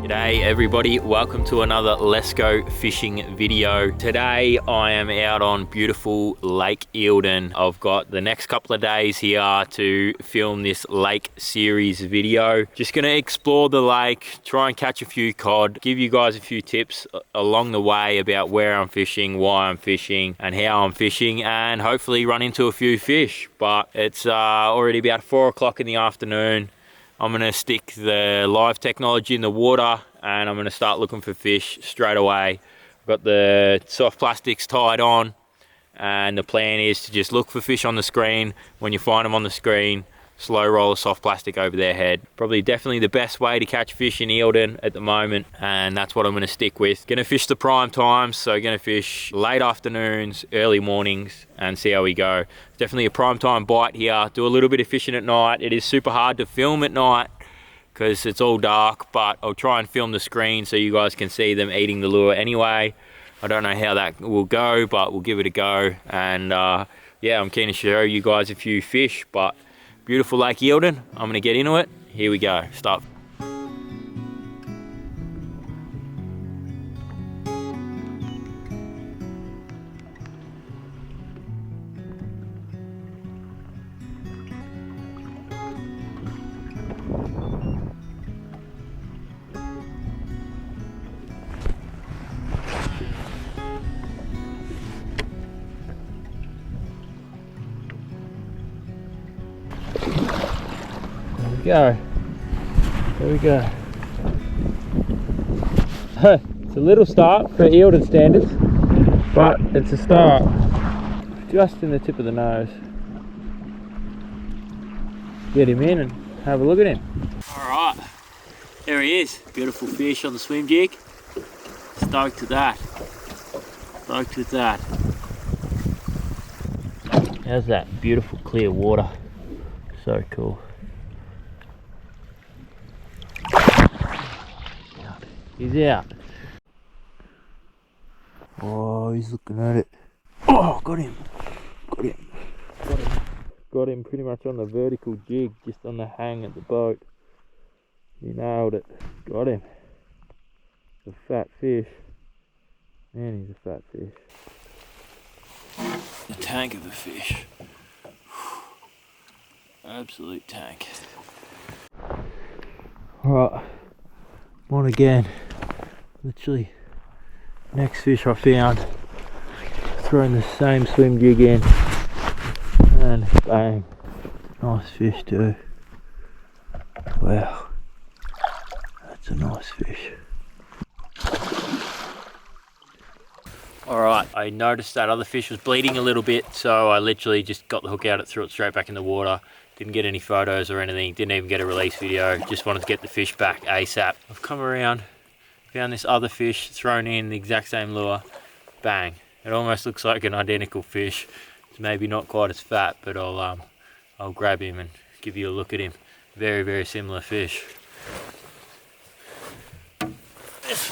G'day everybody, welcome to another Let's Go Fishing video. Today I am out on beautiful Lake Eildon. I've got the next couple of days here to film this lake series video. Just gonna explore the lake, try and catch a few cod, give you guys a few tips along the way about where I'm fishing, why I'm fishing and how I'm fishing, and hopefully run into a few fish. But it's already about 4 o'clock in the afternoon. I'm gonna stick the live technology in the water and I'm gonna start looking for fish straight away. I've got the soft plastics tied on and the plan is to just look for fish on the screen. When you find them on the screen, slow roll the soft plastic over their head. Probably definitely the best way to catch fish in Eildon at the moment, and that's what I'm gonna stick with. Gonna fish the prime times, so gonna fish late afternoons, early mornings, and see how we go. Definitely a prime time bite here. Do a little bit of fishing at night. It is super hard to film at night because it's all dark, but I'll try and film the screen so you guys can see them eating the lure anyway. I don't know how that will go, but we'll give it a go. And yeah, I'm keen to show you guys a few fish, but beautiful Lake Eildon. I'm gonna get into it. Here we go, start. Go. There we go. It's a little start for Eildon standards, but it's a start. Just in the tip of the nose. Get him in and have a look at him. Alright, there he is. Beautiful fish on the swim jig. Stoked with that. Stoked with that. How's that? Beautiful clear water. So cool. He's out. Oh, he's looking at it. Oh, got him. Got him. Got him. Got him pretty much on the vertical jig, just on the hang at the boat. He nailed it. Got him. A fat fish. Man, he's a fat fish. A tank of a fish. Absolute tank. Alright. On again. Literally next fish I found, throwing the same swim jig in and bang, nice fish too. Wow, that's a nice fish. Alright, I noticed that other fish was bleeding a little bit, so I literally just got the hook out and threw it straight back in the water. Didn't get any photos or anything, didn't even get a release video, just wanted to get the fish back ASAP. I've come around, found this other fish, thrown in the exact same lure, bang. It almost looks like an identical fish. It's maybe not quite as fat, but I'll grab him and give you a look at him. Very, very similar fish. This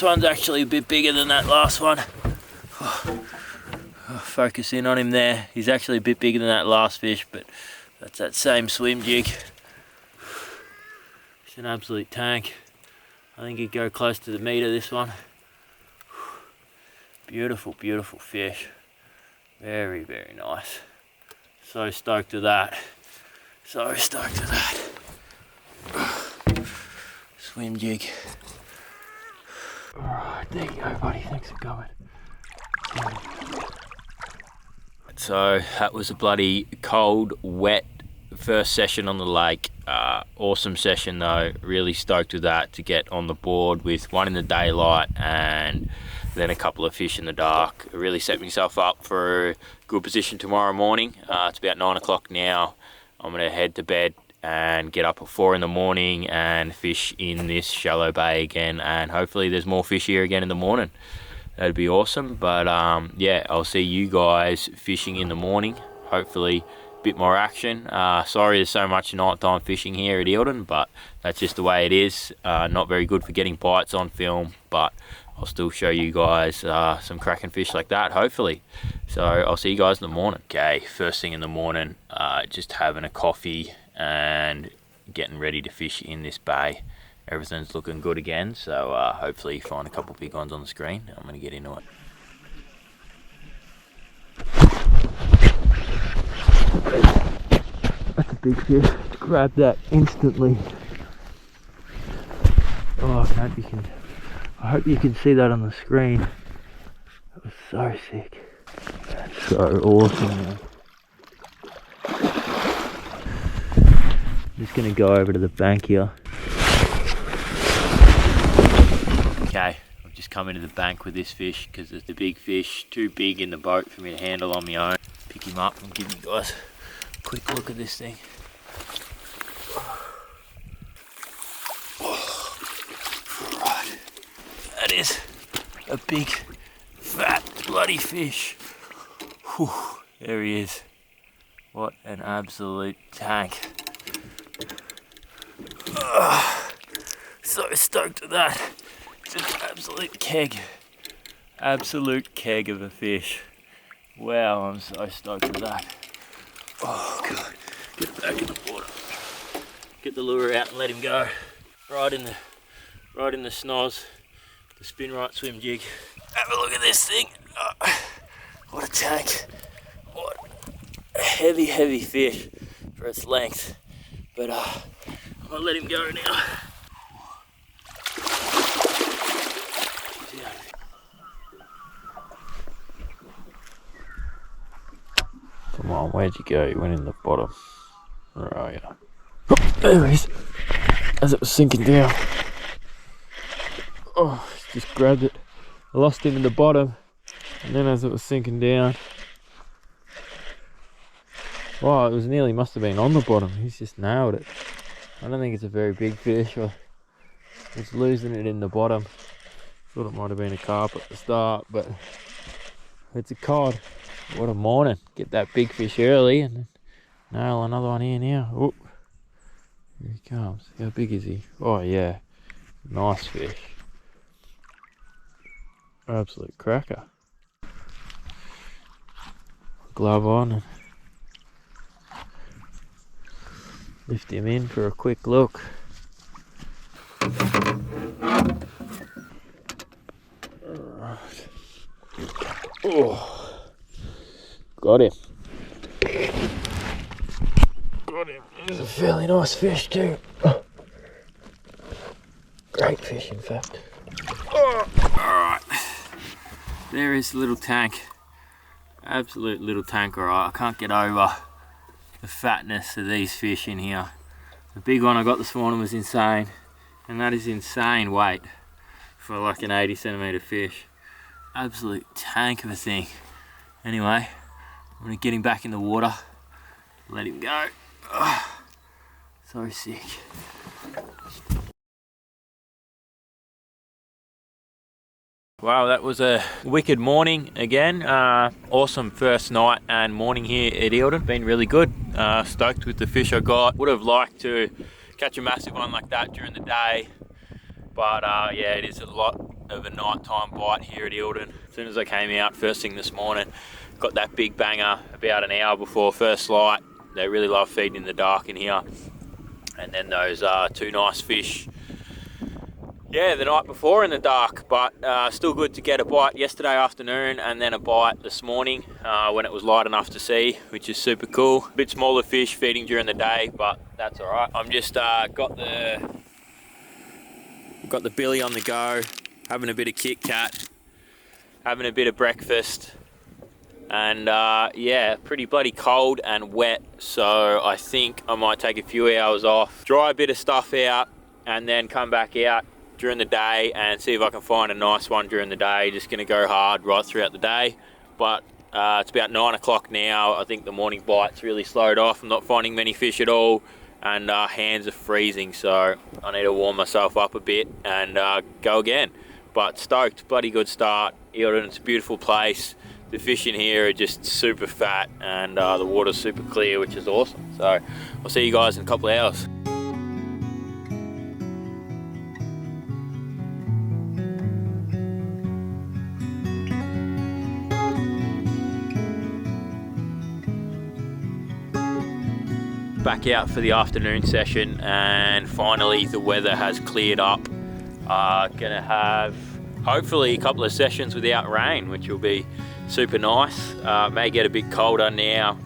one's actually a bit bigger than that last one. Focus in on him there. He's actually a bit bigger than that last fish, but that's that same swim jig. It's an absolute tank. I think he'd go close to the meter, this one. Beautiful, beautiful fish. Very, very nice. So stoked with that. So stoked with that. Swim jig. Alright, there you go, buddy. Thanks for coming. So that was a bloody cold, wet first session on the lake. Awesome session though, really stoked with that, to get on the board with one in the daylight and then a couple of fish in the dark. Really set myself up for a good position tomorrow morning. It's about 9 o'clock now. I'm gonna head to bed and get up at 4 in the morning and fish in this shallow bay again, and hopefully there's more fish here again in the morning. That'd be awesome. But yeah, I'll see you guys fishing in the morning, hopefully a bit more action. Sorry there's so much nighttime fishing here at Eildon, but that's just the way it is. Not very good for getting bites on film, but I'll still show you guys some cracking fish like that, hopefully. So I'll see you guys in the morning. Okay, first thing in the morning, just having a coffee and getting ready to fish in this bay. everything's looking good again. So hopefully find a couple big ones on the screen. I'm going to get into it. That's a big fish. Grab that instantly. Oh, I hope you can see that on the screen. That was so sick. That's so awesome, man. I'm just gonna go over to the bank here. Okay, I've just come into the bank with this fish because it's the big fish, too big in the boat for me to handle on my own. Pick him up and give you guys a quick look at this thing. Right, that is a big, fat, bloody fish. Whew, there he is. What an absolute tank. So stoked with that. It's an absolute keg of a fish. Wow, I'm so stoked with that. Oh god, get it back in the water. Get the lure out and let him go. Right in the snoz, the Spinwright swim jig. Have a look at this thing. Oh, what a tank. What a heavy fish for its length. But I'm gonna let him go now. Come on, where'd you go? You went in the bottom. Where are you? There he is. As it was sinking down. Oh, just grabbed it. I lost him in the bottom. And then as it was sinking down. Wow, it was nearly, must have been on the bottom. He's just nailed it. I don't think it's a very big fish. I was losing it in the bottom. Thought it might have been a carp at the start, but it's a cod. What a morning. Get that big fish early and then nail another one here now. Oh, here he comes. How big is he? Oh yeah, nice fish. Absolute cracker. Glove on and lift him in for a quick look. Alright. Oh. Got him. He's a fairly nice fish too. Great fish, in fact. Alright. There is the little tank. Absolute little tank, alright. I can't get over the fatness of these fish in here. The big one I got this morning was insane. And that is insane weight for like an 80 centimetre fish. Absolute tank of a thing. Anyway, I'm gonna get him back in the water, let him go. Oh, so sick. Wow, that was a wicked morning again. Awesome first night and morning here at Eildon. Been really good. Stoked with the fish I got. Would have liked to catch a massive one like that during the day, but yeah, it is a lot of a nighttime bite here at Eildon. As soon as I came out first thing this morning, got that big banger about an hour before first light. They really love feeding in the dark in here. And then those two nice fish, yeah, the night before in the dark, but still good to get a bite yesterday afternoon and then a bite this morning when it was light enough to see, which is super cool. A bit smaller fish feeding during the day, but that's all right. I'm just got the billy on the go, having a bit of Kit Kat, having a bit of breakfast. And yeah, pretty bloody cold and wet, so I think I might take a few hours off, dry a bit of stuff out, and then come back out during the day and see if I can find a nice one during the day. Just gonna go hard right throughout the day, but it's about 9 o'clock now. I think the morning bite's really slowed off. I'm not finding many fish at all, and hands are freezing, so I need to warm myself up a bit and go again. But stoked, bloody good start. Eildon, it's a beautiful place. The fish in here are just super fat and the water's super clear, which is awesome. So I'll see you guys in a couple of hours. back out for the afternoon session, and finally the weather has cleared up. Gonna have hopefully a couple of sessions without rain, which will be super nice. May get a bit colder now.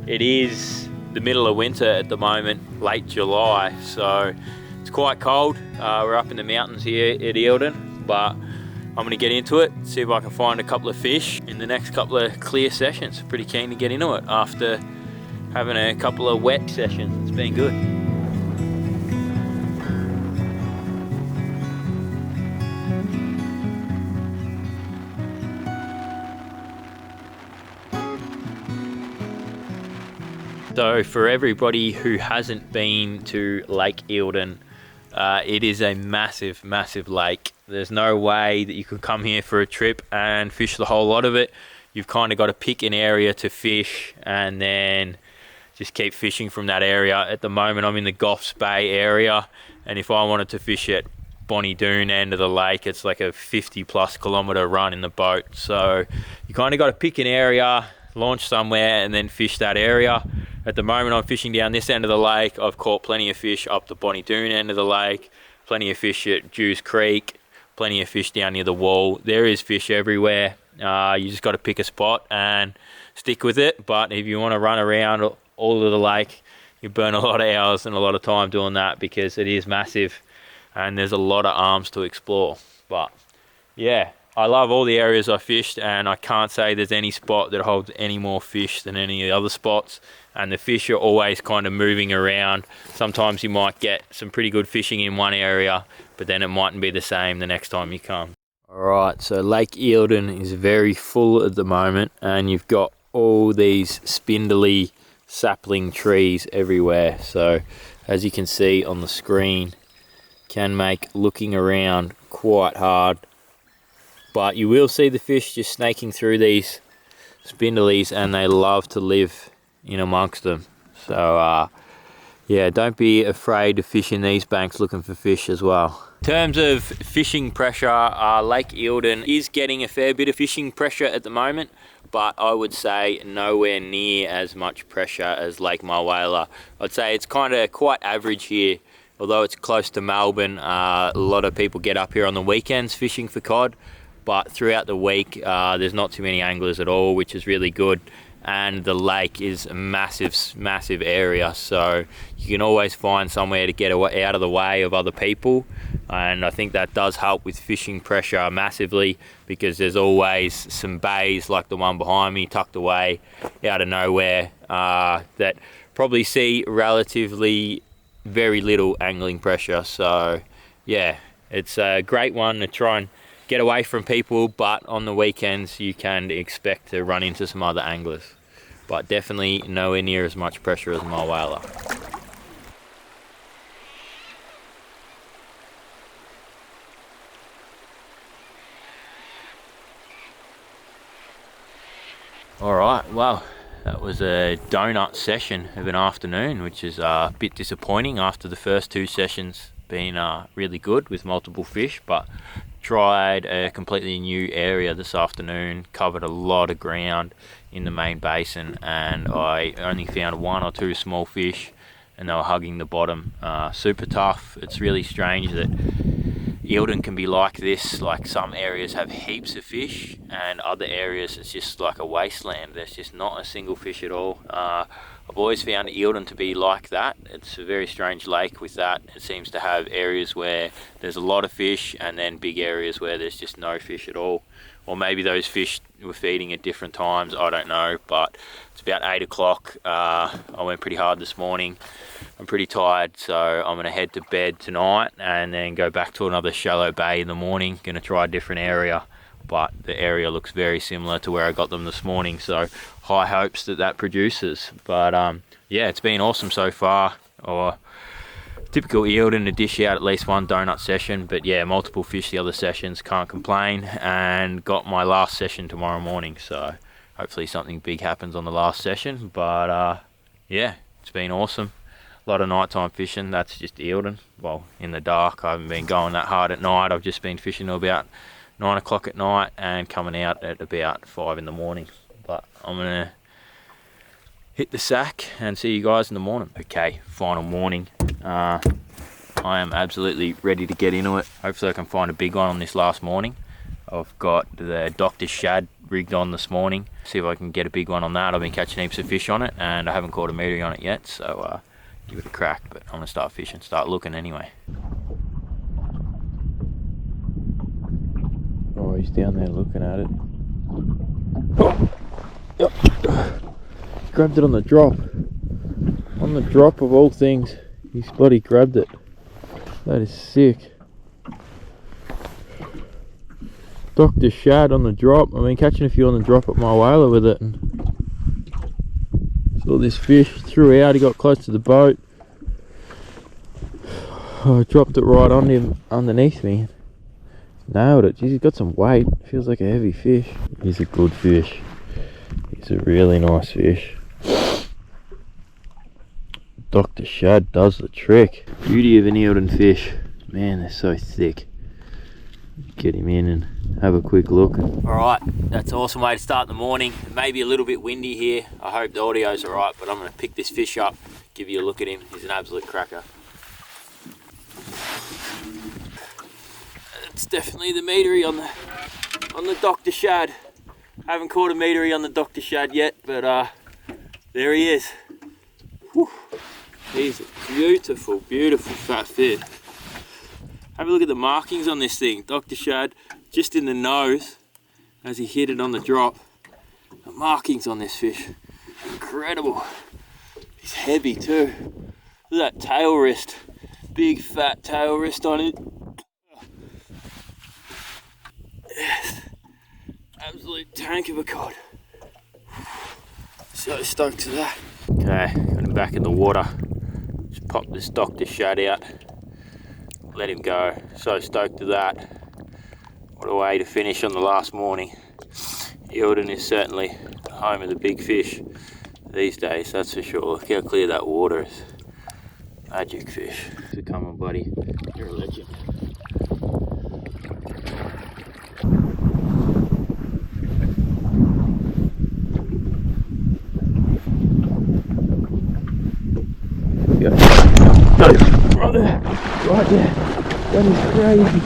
It is the middle of winter at the moment, late July, so it's quite cold. We're up in the mountains here at Eildon, but I'm going to get into it, see if I can find a couple of fish in the next couple of clear sessions. Pretty keen to get into it after having a couple of wet sessions. It's been good. So for everybody who hasn't been to Lake Eildon, it is a massive, massive lake. There's no way that you could come here for a trip and fish the whole lot of it. You've kind of got to pick an area to fish and then just keep fishing from that area. At the moment, I'm in the Gfab Bay area, and if I wanted to fish at Bonnie Doon end of the lake, it's like a 50+ kilometre run in the boat. So you kind of got to pick an area, launch somewhere, and then fish that area. At the moment, I'm fishing down this end of the lake. I've caught plenty of fish up the Bonnie Doon end of the lake, plenty of fish at Jews Creek, plenty of fish down near the wall. There is fish everywhere. You just got to pick a spot and stick with it. But if you want to run around all of the lake, you burn a lot of hours and a lot of time doing that, because it is massive and there's a lot of arms to explore. But yeah, I love all the areas I fished, and I can't say there's any spot that holds any more fish than any of the other spots. And the fish are always kind of moving around. Sometimes you might get some pretty good fishing in one area, but then it mightn't be the same the next time you come. Alright, so Lake Eildon is very full at the moment, and you've got all these spindly sapling trees everywhere. So as you can see on the screen, can make looking around quite hard. But you will see the fish just snaking through these spindlies, and they love to live in amongst them. So yeah, don't be afraid to fish in these banks looking for fish as well. In terms of fishing pressure, Lake Eildon is getting a fair bit of fishing pressure at the moment, but I would say nowhere near as much pressure as Lake Mulwala. I'd say it's kind of quite average here. Although it's close to Melbourne, a lot of people get up here on the weekends fishing for cod, but throughout the week there's not too many anglers at all, which is really good. And the lake is a massive, massive area, so you can always find somewhere to get out of the way of other people. And I think that does help with fishing pressure massively, because there's always some bays like the one behind me tucked away out of nowhere that probably see relatively very little angling pressure. So yeah, it's a great one to try and get away from people, but on the weekends you can expect to run into some other anglers, but definitely nowhere near as much pressure as Mulwala. Alright, well, that was a donut session of an afternoon, which is a bit disappointing after the first two sessions being really good with multiple fish. But tried a completely new area this afternoon, covered a lot of ground in the main basin, and I only found one or two small fish, and they were hugging the bottom. Super tough. It's really strange that Eildon can be like this. Like, some areas have heaps of fish, and other areas it's just like a wasteland. There's just not a single fish at all. I've always found Eildon to be like that. It's a very strange lake with that. It seems to have areas where there's a lot of fish, and then big areas where there's just no fish at all. Or maybe those fish were feeding at different times, I don't know. But it's about 8 o'clock. I went pretty hard this morning. I'm pretty tired, so I'm gonna head to bed tonight and then go back to another shallow bay in the morning. Gonna try a different area, but the area looks very similar to where I got them this morning, so high hopes that that produces. But yeah, it's been awesome so far. Or typical Eildon to dish out at least one donut session, but yeah, multiple fish the other sessions, can't complain. And got my last session tomorrow morning, so hopefully something big happens on the last session. But yeah, it's been awesome. A lot of nighttime fishing. That's just Eildon. Well, in the dark. I haven't been going that hard at night. I've just been fishing till about 9 o'clock at night and coming out at about 5 in the morning. But I'm gonna hit the sack and see you guys in the morning. Okay, final morning. I am absolutely ready to get into it. Hopefully I can find a big one on this last morning. I've got the Dr Shad rigged on this morning. See if I can get a big one on that. I've been catching heaps of fish on it and I haven't caught a meter on it yet, so give it a crack. But I'm gonna start fishing, start looking anyway. Oh, he's down there looking at it. Oh, yep. Grabbed it on the drop. On the drop of all things, he's bloody grabbed it. That is sick. Dr Shad on the drop. I've been catching a few on the drop at my whaler with it, and saw this fish, threw out, he got close to the boat. I dropped it right on him, underneath me. Nailed it. Jeez, he's got some weight. Feels like a heavy fish. He's a good fish. He's a really nice fish. Dr Shad does the trick. Beauty of an Eildon fish. Man, they're so thick. Get him in and have a quick look. Alright, that's an awesome way to start the morning. It may be a little bit windy here. I hope the audio's alright, but I'm going to pick this fish up, give you a look at him. He's an absolute cracker. It's definitely the meatery on the Dr Shad. I haven't caught a meatery on the Dr Shad yet, but there he is. Whew. He's a beautiful, beautiful fat fish. Have a look at the markings on this thing. Dr Shad just in the nose as he hit it on the drop. The markings on this fish, incredible. He's heavy too. Look at that tail wrist, big fat tail wrist on it. Yes, absolute tank of a cod. So stoked to that. Okay, got him back in the water. Just pop this Dr Shad out. Let him go. So stoked to that. What a way to finish on the last morning. Eildon is certainly the home of the big fish these days, that's for sure. Look how clear that water is. Magic fish. So come on, buddy. You're a legend. Go. Right there. Right there. That is crazy.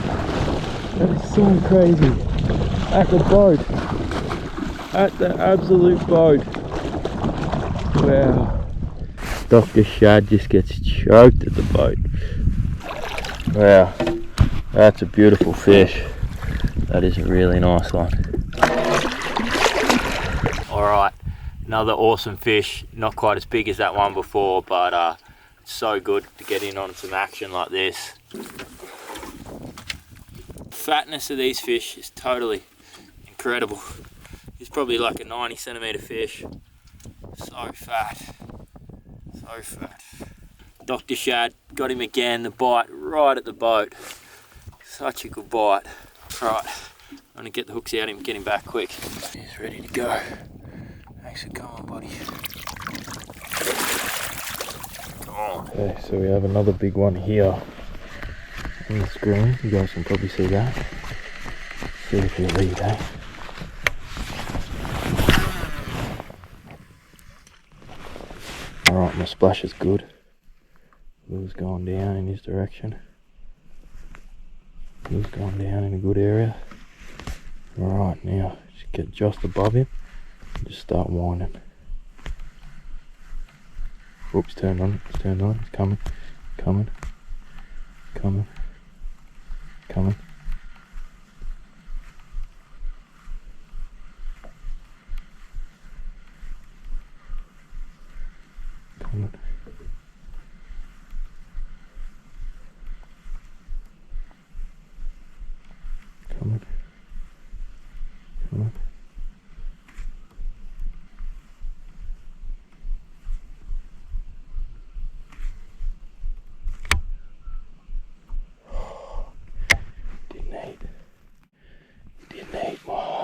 That is so crazy. At the boat. At the absolute boat. Wow. Dr Shad just gets choked at the boat. Wow. That's a beautiful fish. That is a really nice one. Alright, another awesome fish. Not quite as big as that one before, but so good to get in on some action like this. Fatness of these fish is totally incredible. He's probably like a 90 centimeter fish. So fat, so fat. Dr Shad got him again, the bite right at the boat. Such a good bite. Right, I'm gonna get the hooks out and get him back quick. He's ready to go. Thanks for coming, buddy. Okay, so we have another big one here on the screen. You guys can probably see that. See if you lead, eh? Alright, my splash is good. Blue's going down in his direction. Blue's going down in a good area. Alright, now just get just above him and just start winding. Oops, turned on, it's turned on, it's coming, coming, coming, coming. Coming. Coming. Coming.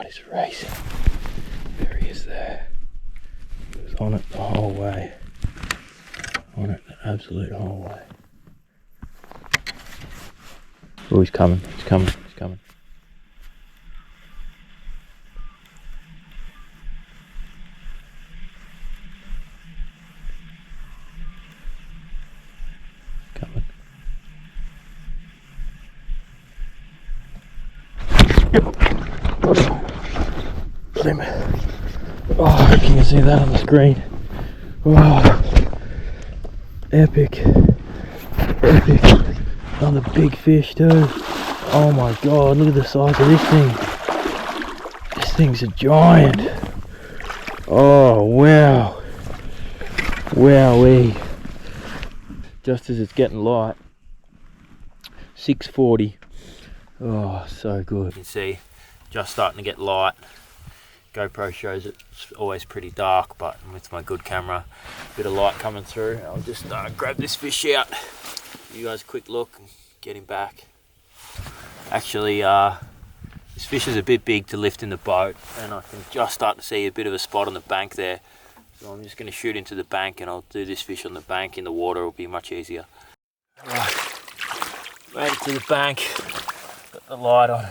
Is racing. There he is there. He was on it the whole way. On it the absolute whole way. Oh, he's coming, he's coming, he's coming. Got him. Oh, I hope you can see that on the screen. Oh, epic. Epic. Another big fish too. Oh my god, look at the size of this thing. This thing's a giant. Oh wow. Wowee. Just as it's getting light. 6:40. Oh, so good. You can see just starting to get light. GoPro shows it's always pretty dark, but with my good camera, a bit of light coming through. I'll just grab this fish out. Give you guys a quick look and get him back. Actually, this fish is a bit big to lift in the boat, and I can just start to see a bit of a spot on the bank there. So I'm just going to shoot into the bank, and I'll do this fish on the bank. In the water it'll be much easier. Right, made it to the bank. Got the light on.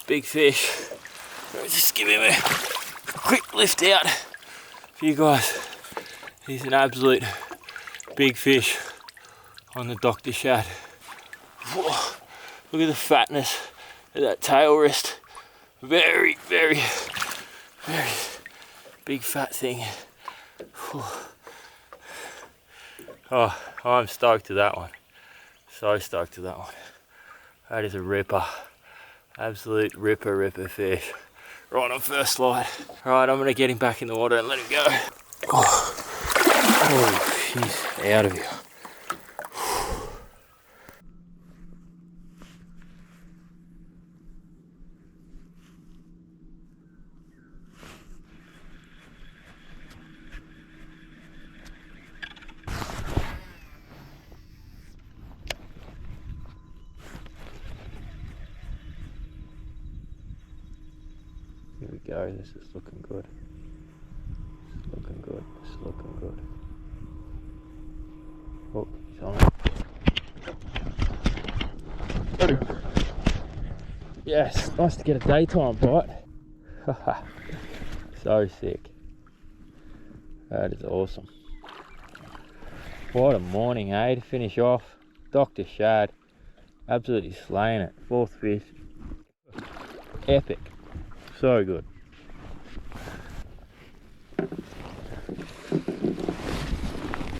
Big fish. Just give him a quick lift out for you guys. He's an absolute big fish on the Dr Shad. Whoa, look at the fatness of that tail wrist. Very, very, very big fat thing. Whew. Oh, I'm stoked to that one. So stoked to that one. That is a ripper. Absolute ripper fish. Right on first light. Right, I'm gonna get him back in the water and let him go. Oh, he's out of here. Here we go, this is looking good. This is looking good, this is looking good. Oh, he's on it. Yes, nice to get a daytime bite. So sick. That is awesome. What a morning, eh, to finish off. Dr Shad, absolutely slaying it. Fourth fish. Epic. So good.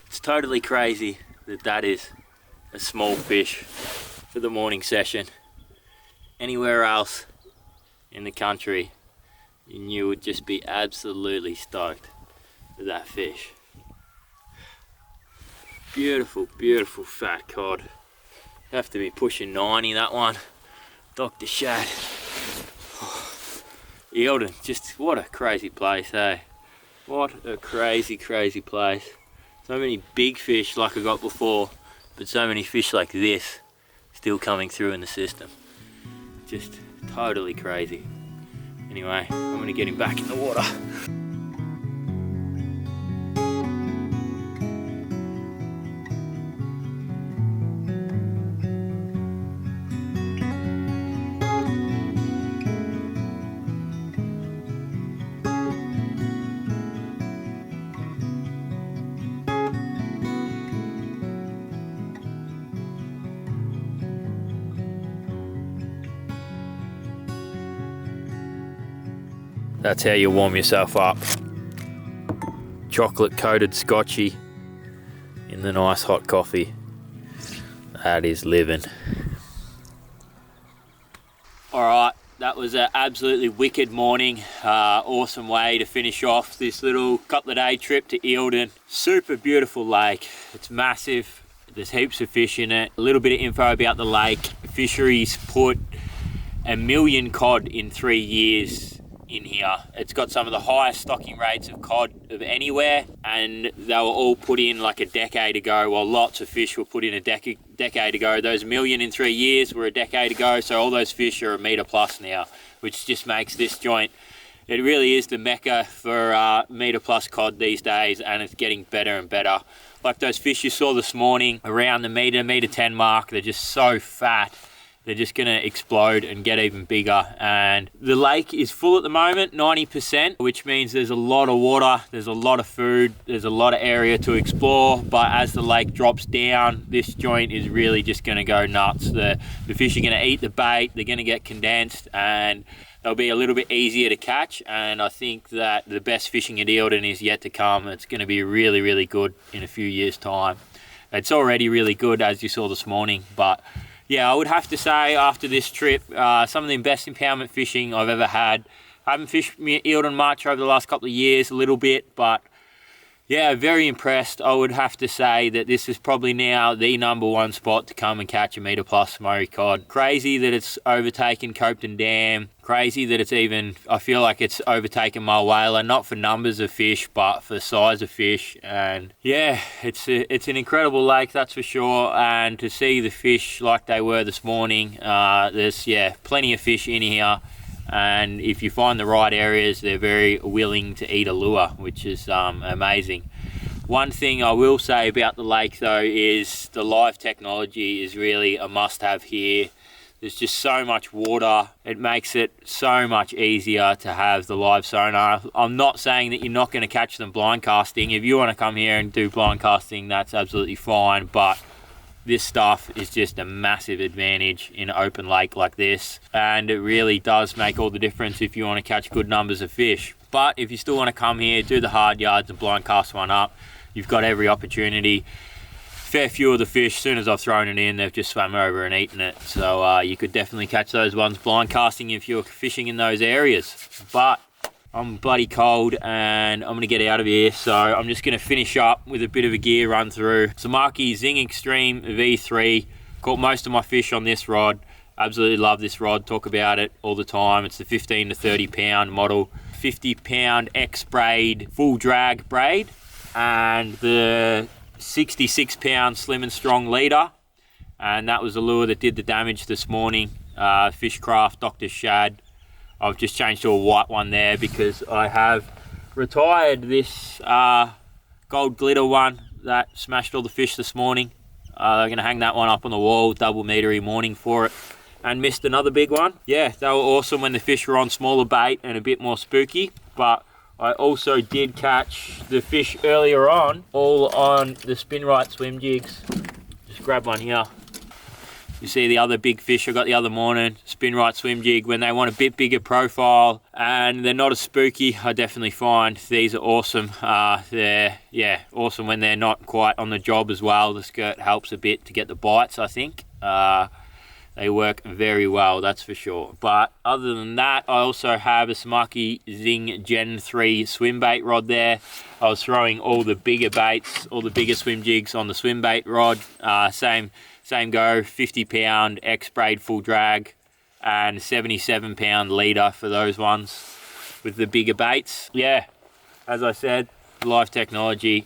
It's totally crazy that that is a small fish for the morning session. Anywhere else in the country, you would just be absolutely stoked with that fish. Beautiful, beautiful fat cod. Have to be pushing 90, that one. Dr Shad. Eildon, just what a crazy place, eh? What a crazy, crazy place. So many big fish like I got before, but so many fish like this still coming through in the system. Just totally crazy. Anyway, I'm gonna get him back in the water. That's how you warm yourself up. Chocolate coated scotchy in the nice hot coffee. That is living. Alright, that was an absolutely wicked morning. Awesome way to finish off this little couple of day trip to Eildon. Super beautiful lake. It's massive. There's heaps of fish in it. A little bit of info about the lake. Fisheries put 1 million cod in 3 years in here. It's got some of the highest stocking rates of cod of anywhere, and they were all put in like a decade ago. Well, lots of fish were put in a decade ago. Those 1 million in 3 years were a decade ago, so all those fish are 1 metre plus now, which just makes this joint, it really is the mecca for metre plus cod these days, and it's getting better and better. Like those fish you saw this morning around the metre 10 mark, they're just so fat. they're just going to explode and get even bigger. And the lake is full at the moment, 90%, which means there's a lot of water, there's a lot of food, there's a lot of area to explore. But as the lake drops down, this joint is really just going to go nuts. The fish are going to eat the bait, they're going to get condensed, and they'll be a little bit easier to catch. And I think that the best fishing at Eildon is yet to come. It's going to be really, really good in a few years' time. It's already really good, as you saw this morning. But yeah, I would have to say after this trip, some of the best impoundment fishing I've ever had. I haven't fished Eildon much over the last couple of years, a little bit, but yeah, very impressed. I would have to say that this is probably now the #1 spot to come and catch a metre plus Murray cod. Crazy that it's overtaken Copton Dam. Crazy that it's even, I feel like it's overtaken Mulwala, not for numbers of fish, but for size of fish. And yeah, it's an incredible lake, that's for sure. And to see the fish like they were this morning, there's, yeah, plenty of fish in here. And if you find the right areas, they're very willing to eat a lure, which is amazing. One thing I will say about the lake though is the live technology is really a must-have here. There's just so much water, it makes it so much easier to have the live sonar. I'm not saying that you're not going to catch them blind casting. If you want to come here and do blind casting, that's absolutely fine, but this stuff is just a massive advantage in an open lake like this, and it really does make all the difference if you want to catch good numbers of fish. But if you still want to come here, do the hard yards and blind cast one up, you've got every opportunity. Fair few of the fish, as soon as I've thrown it in, they've just swam over and eaten it. So you could definitely catch those ones blind casting if you're fishing in those areas. But I'm bloody cold and I'm gonna get out of here, so I'm just gonna finish up with a bit of a gear run through. Samaki Zing Extreme V3. Caught most of my fish on this rod. Absolutely love this rod, talk about it all the time. It's the 15 to 30 pound model. 50 pound X Braid full drag braid, and the 66 pound slim and strong leader. And that was the lure that did the damage this morning. Fishcraft Dr Shad. I've just changed to a white one there because I have retired this gold glitter one that smashed all the fish this morning. I'm going to hang that one up on the wall, double metery morning for it. And missed another big one. Yeah, they were awesome when the fish were on smaller bait and a bit more spooky. But I also did catch the fish earlier on, all on the Spinwright swim jigs. Just grab one here. You see the other big fish I got the other morning, Spinwright swim jig. When they want a bit bigger profile and they're not as spooky, I definitely find these are awesome. They're, yeah, awesome when they're not quite on the job as well. The skirt helps a bit to get the bites, I think. They work very well, that's for sure. But other than that, I also have a Samaki Zing Gen 3 swim bait rod there. I was throwing all the bigger baits, all the bigger swim jigs on the swim bait rod. Same go, 50 pound X Braid full drag and 77 pound leader for those ones with the bigger baits. Yeah, as I said, live technology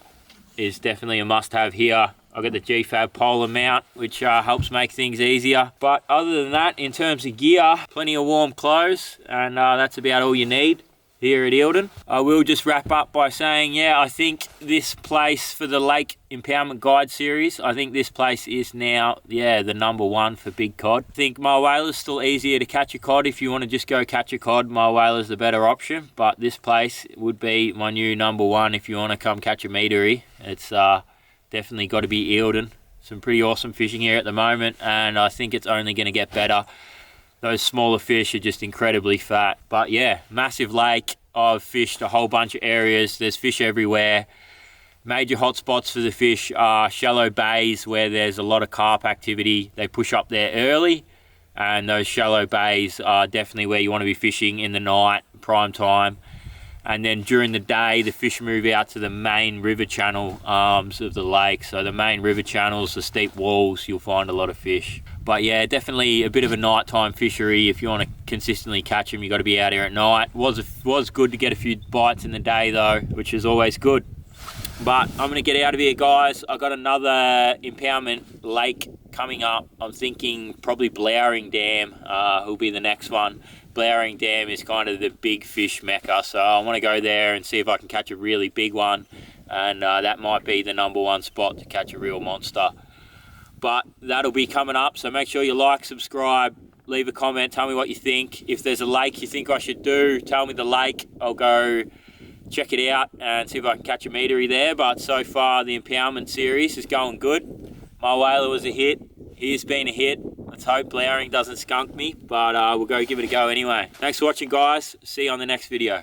is definitely a must have here. I've got the Gfab polar mount, which helps make things easier. But other than that, in terms of gear, plenty of warm clothes, and that's about all you need here at Eildon. I will just wrap up by saying, yeah, I think this place for the Lake Impoundment Guide series, I think this place is now, yeah, the #1 for big cod. I think Mulwala's still easier to catch a cod. If you want to just go catch a cod, Mulwala's the better option. But this place would be my new #1 if you want to come catch a metery. It's definitely got to be Eildon. Some pretty awesome fishing here at the moment, and I think it's only going to get better. Those smaller fish are just incredibly fat. But yeah, massive lake. I've fished a whole bunch of areas. There's fish everywhere. Major hotspots for the fish are shallow bays where there's a lot of carp activity. They push up there early, and those shallow bays are definitely where you want to be fishing in the night, prime time. And then during the day, the fish move out to the main river channel arms of the lake. So the main river channels, the steep walls, you'll find a lot of fish. But yeah, definitely a bit of a nighttime fishery. If you want to consistently catch them, you got to be out here at night. Was good to get a few bites in the day though, which is always good. But I'm going to get out of here, guys. I got another impoundment lake coming up. I'm thinking probably Blowering Dam will be the next one. Blowering Dam is kind of the big fish mecca, so I want to go there and see if I can catch a really big one, and that might be the #1 spot to catch a real monster. but that'll be coming up. So make sure you like, subscribe, leave a comment, tell me what you think. If there's a lake you think I should do, tell me the lake. I'll go check it out and see if I can catch a meatery there. But so far the impoundment series is going good. My whaler was a hit. He's been a hit. Let's hope Blowering doesn't skunk me, but we'll go give it a go anyway. Thanks for watching, guys. See you on the next video.